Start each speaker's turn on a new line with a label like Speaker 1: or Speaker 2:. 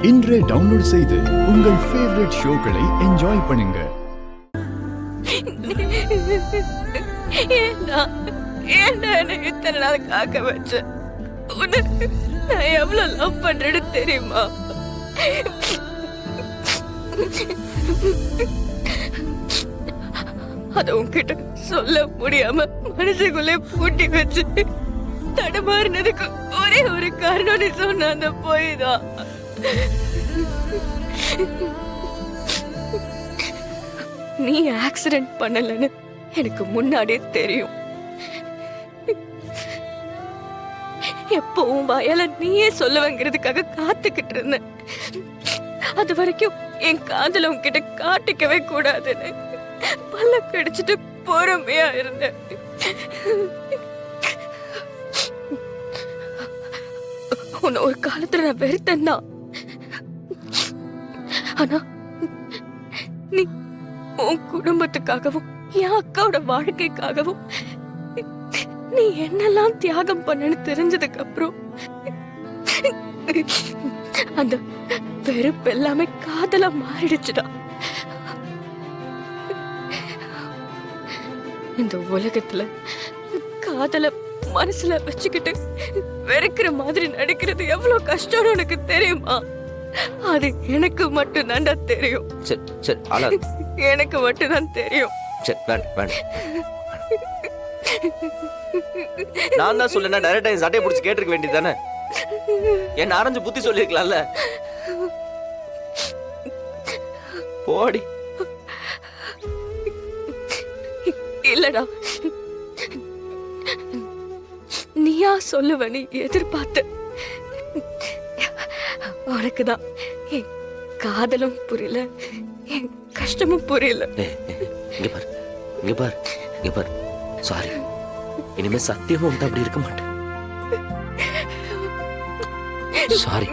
Speaker 1: இன்றே டவுன்லோட் செய்து உங்கள் ஃபேவரட் ஷோக்களை என்ஜாய் பண்ணுங்க.
Speaker 2: ஏன்டா என்னை இத்தனை நாள் காக்க வச்ச? உனக்கு நான் எவ்வளவு லவ் பண்றேன்னு தெரியுமா? அத உன்கிட்ட சொல்ல முடியாம மனசுக்குள்ளே பூட்டி வச்சு தடுமாறினதுக்கு ஒரே ஒரு காரணம் நீ சொன்ன அந்த போய்தான். நீ ஆக்சிடென்ட் பண்ணலன்னு எனக்கு முன்னாடியே தெரியும். எப்பவும் வயல நீயே சொல்லுவேங்கிறதுக்காக காத்துக்கிட்டு இருந்தேன். அது வரைக்கும் என் காதல உன்கிட்ட காட்டிக்கவே கூடாதுன்னு பல்ல கடிச்சிட்டு பொறுமையா இருந்தேன். உன்னை ஒரு காலத்துல நான் வெறுத்தேன்னா, ஆனா நீ உன் குடும்பத்துக்காகவும் என் அக்காவோட வாழ்க்கைக்காகவும் நீ என்னெல்லாம் தியாகம் பண்ணன்னு தெரிஞ்சதுக்கு அப்புறம் அந்த வெறுப்பு எல்லாமே காதலா மாறிடுச்சுடா. இந்த உலகத்துல காதல மனசுல வச்சுக்கிட்டு வெறுக்கிற மாதிரி நடிக்கிறது எவ்வளவு கஷ்டம்னு உனக்கு தெரியுமா? அது எனக்கு மட்டும் தான்டா தெரியும். எனக்கு மட்டும் தான் தெரியும்.
Speaker 3: நான் தான் சொல்ல டைரக்டா என் சட்டையை பிடிச்சி கேட்டிருக்க வேண்டியதானே? என்ன ஆரஞ்சு புத்தி சொல்லிருக்கலாம்ல. போடி.
Speaker 2: இல்லடா, நீயா சொல்லுவ நீ எதிர்பார்த்த. உனக்குதான் என் காதலும் புரியல, என் கஷ்டமும் புரியல.
Speaker 3: இங்க பாரு சாரி. இனிமே சத்தியமா உண்டு அப்படி இருக்க மாட்டேன். சாரி.